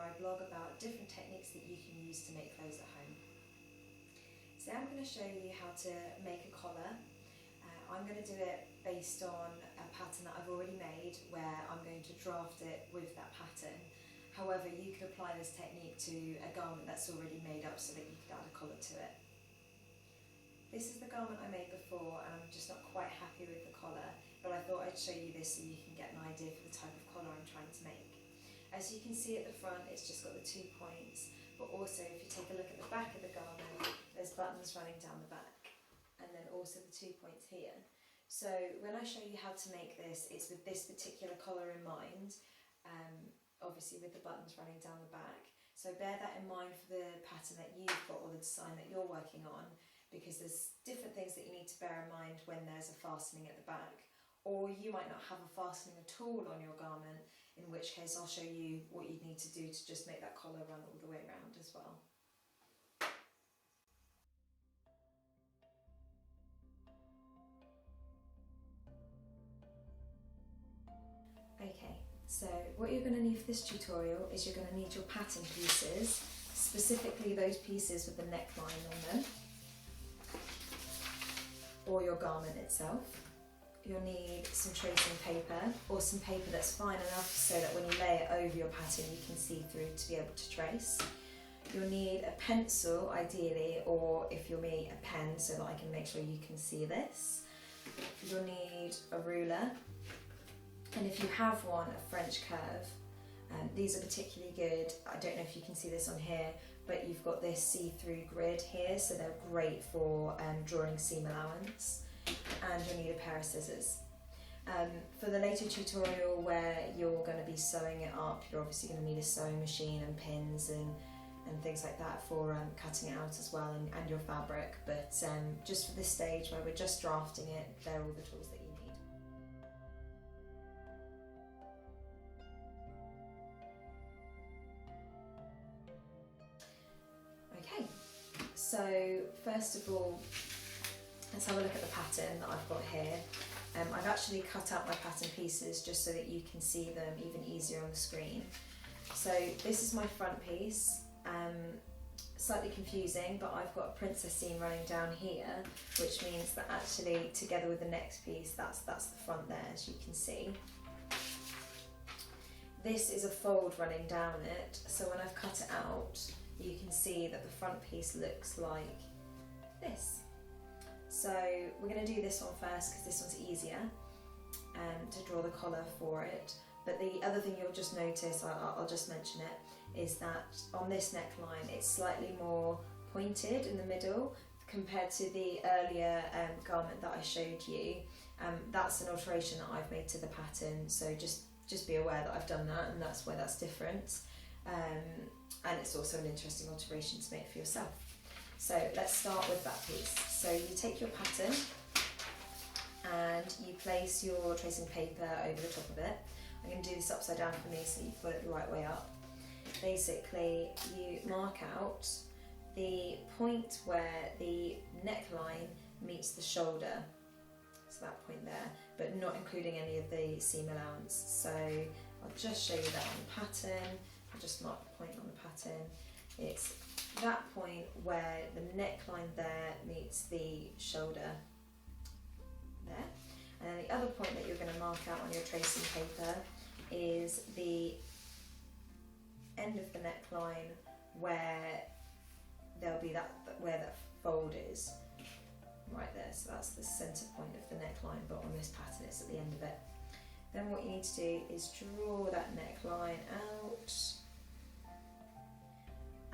where I blog about different techniques that you can use to make clothes at home. Today I'm going to show you how to make a collar. I'm going to do it based on a pattern that I've already made where I'm going to draft it with that pattern. However, you could apply this technique to a garment that's already made up so that you could add a collar to it. This is the garment I made before and I'm just not quite happy with the collar, but I thought I'd show you this so you can get an idea for the type of collar I'm trying to make. As you can see at the front, it's just got the 2 points, but also if you take a look at the back of the garment, there's buttons running down the back, and then also the 2 points here. So when I show you how to make this, it's with this particular collar in mind, obviously with the buttons running down the back. So bear that in mind for the pattern that you've got or the design that you're working on, because there's different things that you need to bear in mind when there's a fastening at the back. Or you might not have a fastening at all on your garment, in which case I'll show you what you need to do to just make that collar run all the way around as well. Okay, so what you're going to need for this tutorial is you're going to need your pattern pieces, specifically those pieces with the neckline on them, or your garment itself. You'll need some tracing paper, or some paper that's fine enough so that when you lay it over your pattern you can see through to be able to trace. You'll need a pencil ideally, or if you're me, a pen so that I can make sure you can see this. You'll need a ruler, and if you have one, a French curve. These are particularly good. I don't know if you can see this on here, but you've got this see-through grid here, so they're great for drawing seam allowance. And you'll need a pair of scissors. For the later tutorial where you're going to be sewing it up, you're obviously going to need a sewing machine and pins and things like that for cutting it out as well, and your fabric. But just for this stage where we're just drafting it, they're all the tools that you need. Okay, so first of all, let's have a look at the pattern that I've got here. I've actually cut out my pattern pieces just so that you can see them even easier on the screen. So this is my front piece, slightly confusing, but I've got a princess seam running down here, which means that actually together with the next piece, that's the front there, as you can see. This is a fold running down it, so when I've cut it out, you can see that the front piece looks like this. So we're going to do this one first because this one's easier to draw the collar for it. But the other thing you'll just notice, I'll just mention it, is that on this neckline it's slightly more pointed in the middle compared to the earlier garment that I showed you. That's an alteration that I've made to the pattern, so just be aware that I've done that, and that's where that's different. And it's also an interesting alteration to make for yourself. So let's start with that piece. So you take your pattern and you place your tracing paper over the top of it. I'm going to do this upside down for me so you've got it the right way up. Basically, you mark out the point where the neckline meets the shoulder, so that point there, but not including any of the seam allowance. So I'll just show you that on the pattern. I'll just mark the point on the pattern. It's that point where the neckline there meets the shoulder there. And then the other point that you're going to mark out on your tracing paper is the end of the neckline where there'll be where that fold is, right there. So that's the centre point of the neckline, but on this pattern it's at the end of it. Then what you need to do is draw that neckline out.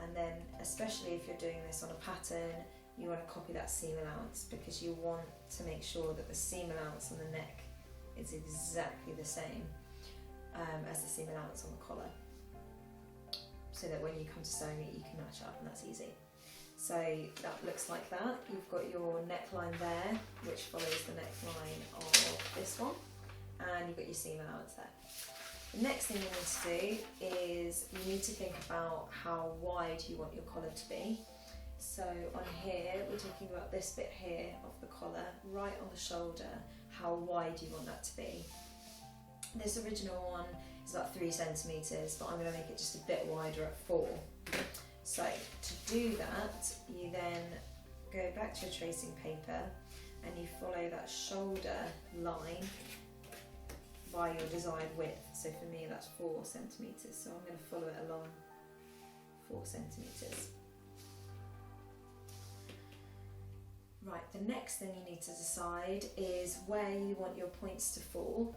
And then, especially if you're doing this on a pattern, you want to copy that seam allowance because you want to make sure that the seam allowance on the neck is exactly the same as the seam allowance on the collar, so that when you come to sewing it you can match up, and that's easy. So that looks like that. You've got your neckline there, which follows the neckline of this one, and you've got your seam allowance there. The next thing you need to do is you need to think about how wide you want your collar to be. So on here, we're talking about this bit here of the collar, right on the shoulder, how wide you want that to be. This original one is about 3 centimetres, but I'm going to make it just a bit wider at 4. So to do that, you then go back to your tracing paper and you follow that shoulder line by your desired width. So for me that's 4 centimetres, so I'm going to follow it along 4 centimetres. Right, the next thing you need to decide is where you want your points to fall.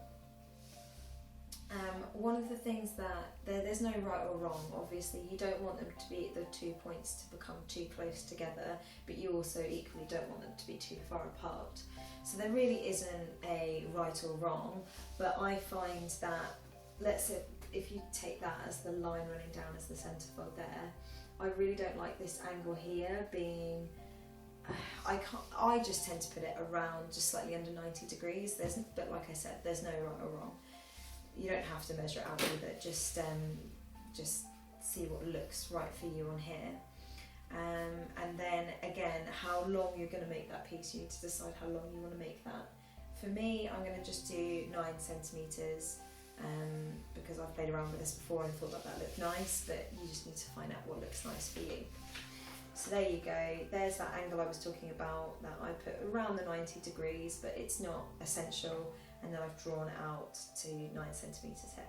One of the things that there's no right or wrong, obviously you don't want them to be, the 2 points to become too close together, but you also equally don't want them to be too far apart. So there really isn't a right or wrong, but I find that, let's say if you take that as the line running down as the centre fold there, I really don't like this angle here being, I just tend to put it around just slightly under 90 degrees. But like I said, there's no right or wrong. You don't have to measure it out either, just see what looks right for you on here. And then again, how long you're going to make that piece, you need to decide how long you want to make that. For me, I'm going to just do 9 centimetres because I've played around with this before and thought that looked nice, but you just need to find out what looks nice for you. So there you go, there's that angle I was talking about that I put around the 90 degrees, but it's not essential, and then I've drawn it out to 9 centimetres here.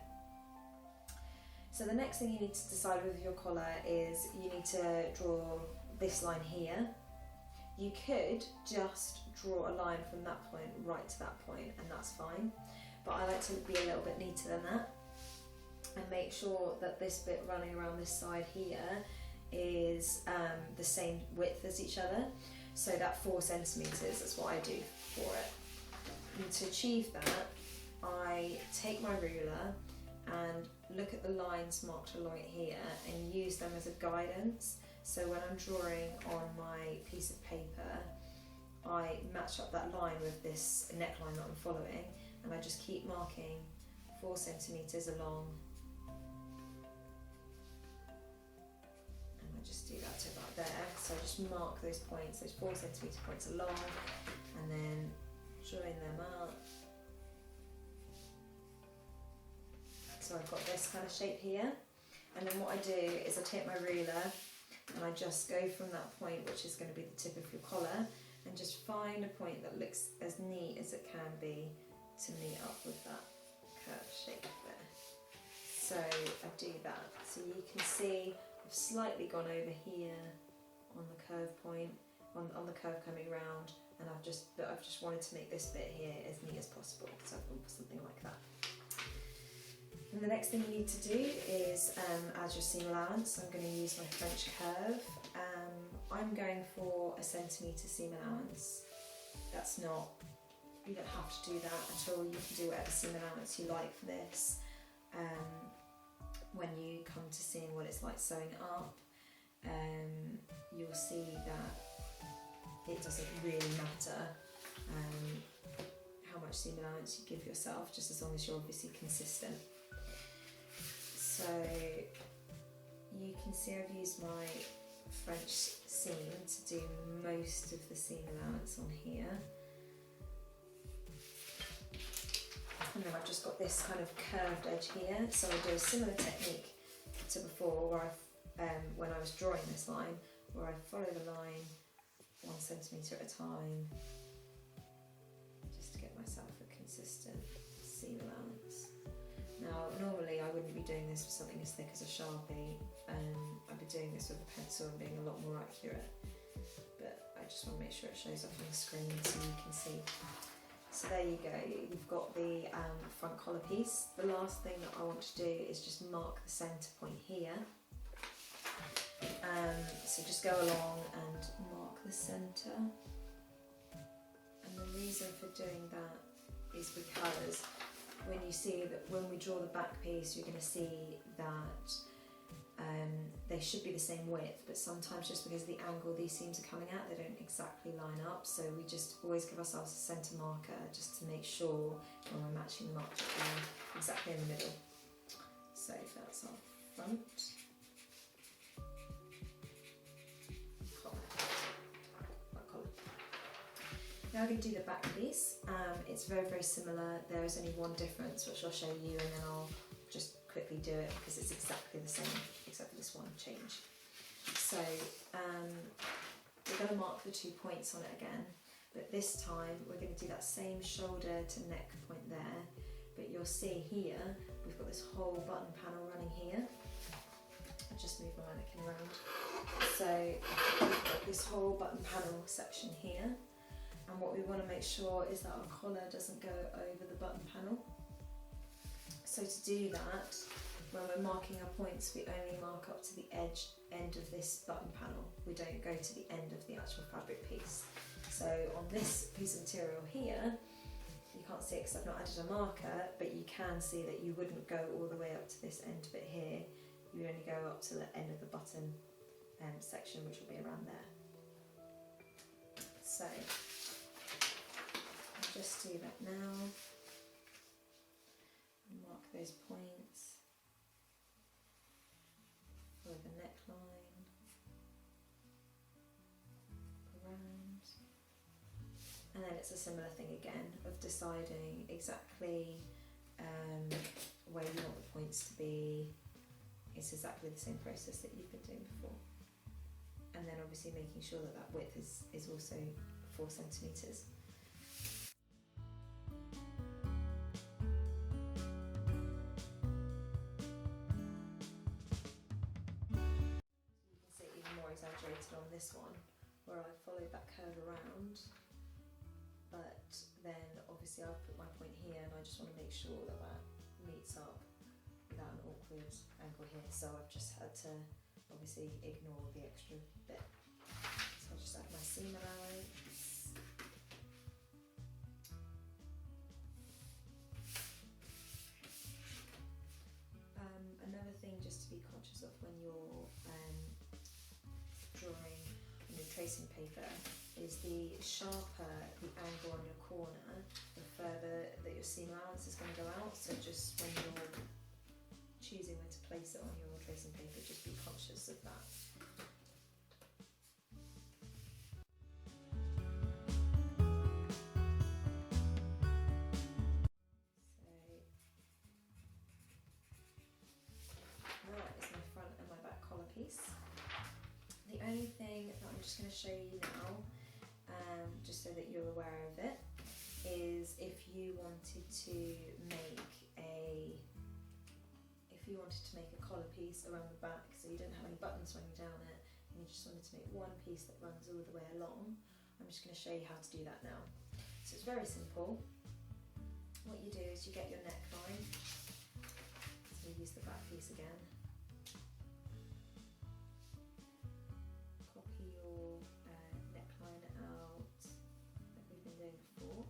So the next thing you need to decide with your collar is you need to draw this line here. You could just draw a line from that point right to that point, and that's fine, but I like to be a little bit neater than that and make sure that this bit running around this side here is the same width as each other, so that 4 centimetres, that's what I do for it. And to achieve that, I take my ruler and look at the lines marked along it here and use them as a guidance. So when I'm drawing on my piece of paper, I match up that line with this neckline that I'm following, and I just keep marking 4 centimetres along. Just do that to about there, so I just mark those points, those 4 centimetre points along, and then join them up. So I've got this kind of shape here, and then what I do is I take my ruler and I just go from that point, which is going to be the tip of your collar, and just find a point that looks as neat as it can be to meet up with that curved shape there. So I do that, so you can see I've slightly gone over here on the curve point, on the curve coming round, and I've just wanted to make this bit here as neat as possible, so I've gone for something like that. And the next thing you need to do is add your seam allowance. I'm going to use my French curve. I'm going for a centimetre seam allowance. That's not, you don't have to do that at all. You can do whatever seam allowance you like for this. When you come to seeing what it's like sewing it up, you'll see that it doesn't really matter how much seam allowance you give yourself, just as long as you're obviously consistent. So you can see I've used my French seam to do most of the seam allowance on here. And then I've just got this kind of curved edge here, so I do a similar technique to before, where when I was drawing this line, where I follow the line 1 centimetre at a time, just to get myself a consistent seam allowance. Now, normally I wouldn't be doing this with something as thick as a Sharpie, I'd be doing this with a pencil and being a lot more accurate, but I just want to make sure it shows up on the screen so you can see. So there you go, you've got the front collar piece. The last thing that I want to do is just mark the centre point here. So just go along and mark the centre. And the reason for doing that is because when you see that, when we draw the back piece, you're going to see that they should be the same width, but sometimes just because of the angle these seams are coming at, they don't exactly line up, so we just always give ourselves a centre marker just to make sure when we're matching them up that they're exactly in the middle. So that's our front collar. Now we're going to do the back piece. It's very, very similar. There is only one difference, which I'll show you, and then I'll just quickly do it because it's exactly the same except for this one change. So we're going to mark the 2 points on it again, but this time we're going to do that same shoulder to neck point there, but you'll see here we've got this whole button panel running here. I'll just move my mannequin around. So we've got this whole button panel section here, and what we want to make sure is that our collar doesn't go over the button panel. So to do that, when we're marking our points, we only mark up to the end of this button panel. We don't go to the end of the actual fabric piece. So on this piece of material here, you can't see it because I've not added a marker, but you can see that you wouldn't go all the way up to this end bit here. You would only go up to the end of the button section, which will be around there. So I'll just do that now. Mark those points for the neckline around, and then it's a similar thing again of deciding exactly where you want the points to be. It's exactly the same process that you've been doing before, and then obviously making sure that that width is also 4 centimetres. Exaggerated on this one, where I followed that curve around, but then obviously I've put my point here and I just want to make sure that that meets up without an awkward angle here, so I've just had to obviously ignore the extra bit. So I'll just add my seam allowance. Another thing just to be conscious of when you're drawing on your tracing paper is the sharper the angle on your corner, the further that your seam allowance is going to go out. So just when you're choosing where to place it on your tracing paper, just be conscious of that. So that is my front and my back collar piece. The only thing that I'm just going to show you now, just so that you're aware of it, is if you wanted to make a collar piece around the back, so you didn't have any buttons running down it, and you just wanted to make one piece that runs all the way along, I'm just going to show you how to do that now. So it's very simple. What you do is you get your neckline, so you use the back piece again. Copy your neckline out like we've been doing before,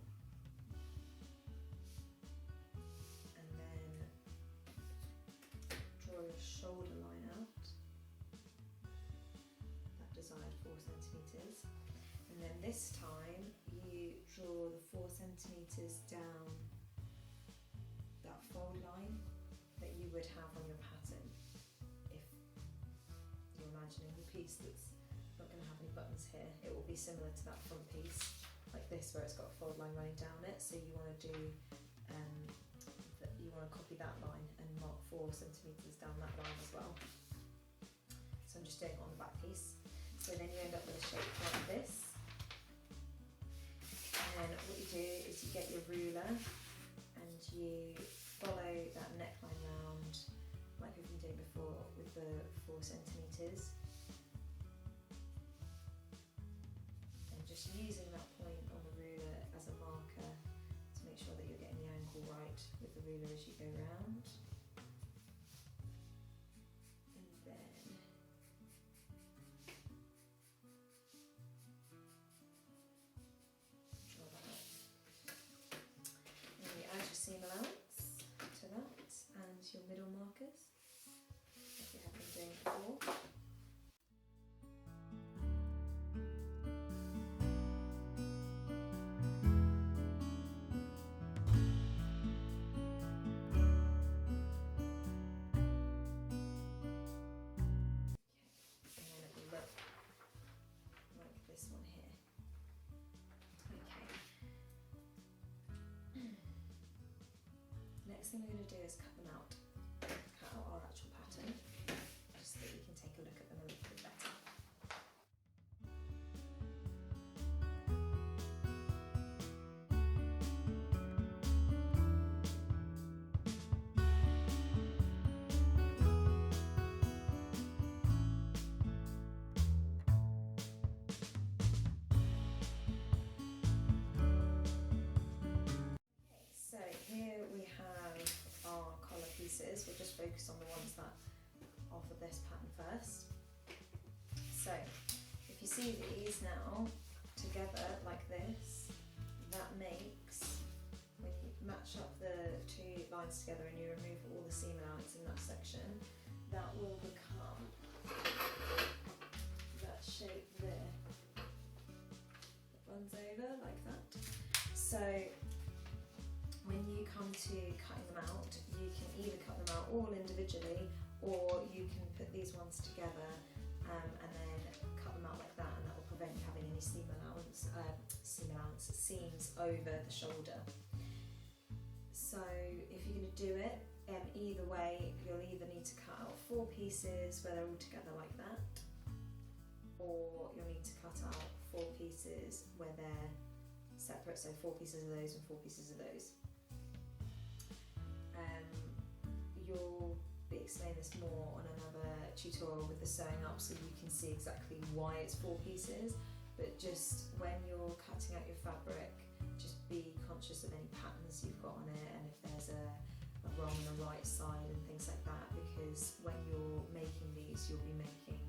and then draw your shoulder line out, that desired 4 centimetres, and then this time you draw the 4 centimetres down that fold line that you would have on your pattern if you're imagining the piece that's not going to have any buttons here. It will be similar to that front piece like this where it's got a fold line running down it, so you want to do you want to copy that line and mark 4 centimetres down that line as well. So I'm just doing it on the back piece. So then you end up with a shape like this, and then what you do is you get your ruler and you follow that neckline round like we've been doing before with the 4 centimetres, and just using that point on the ruler as a marker to make sure that you're getting the angle right with the ruler as you go round. And then draw that up. And you add your seam allowance to that and your middle markers like you have been doing before. This one here. Okay. Next thing we're going to do is cut them out. take a look at them a little bit better. So here we have our collar pieces. We'll just focus on the ones that offer this pattern first. So if you see these now together like this, that makes, when you match up the two lines together and you remove all the seam allowance in that section, that will become that shape there. It runs over like that. So when you come to cutting them out, you can either cut them out all individually, or you can put these ones together and then cut them out like that, and that will prevent you having any seams over the shoulder. So if you're going to do it, either way, you'll either need to cut out 4 pieces where they're all together like that, or you'll need to cut out 4 pieces where they're separate, so 4 pieces of those and 4 pieces of those. You'll be explaining this more on another tutorial with the sewing up, so you can see exactly why it's 4 pieces, but just when you're cutting out your fabric, just be conscious of any patterns you've got on it, and if there's a wrong and a right side and things like that, because when you're making these, you'll be making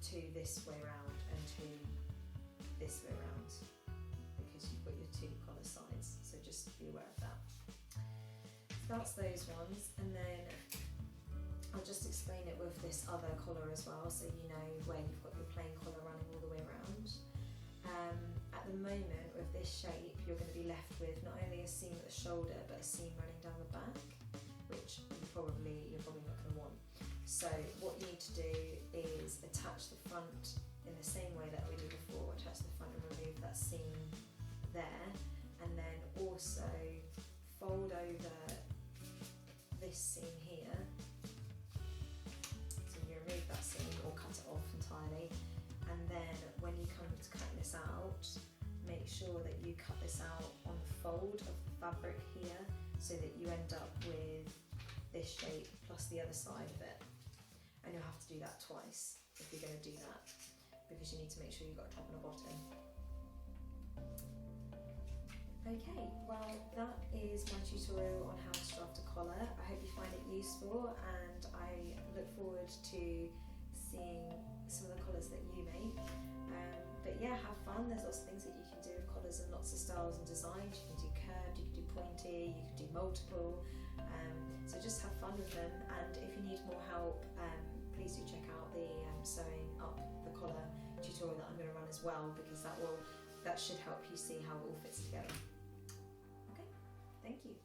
2 this way round and 2 this way round, because you've got your 2 collar sides, so just be aware of that. So that's those ones, and then I'll just explain it with this other collar as well, so you know where you've got your plain collar running all the way around. At the moment, with this shape, you're going to be left with not only a seam at the shoulder, but a seam running down the back, which you're probably not going to want. So what you need to do is attach the front in the same way that we did before, attach the front and remove that seam there, and then also fold over this seam here. So you remove that seam or cut it off entirely, and then when you come to cutting this out, make sure that you cut this out on the fold of the fabric here, so that you end up with this shape plus the other side of it. And you'll have to do that twice if you're going to do that, because you need to make sure you've got a top and a bottom. Okay, well that is my tutorial on how to draft a collar. I hope you find it useful, and I look forward to seeing some of the collars that you make. But yeah, have fun. There's lots of things that you can do with collars, and lots of styles and designs. You can do curved, you can do pointy, you can do multiple. So just have fun with them, and if you need more help, please do check out the sewing up the collar tutorial that I'm going to run as well, because that should help you see how it all fits together. Okay, thank you.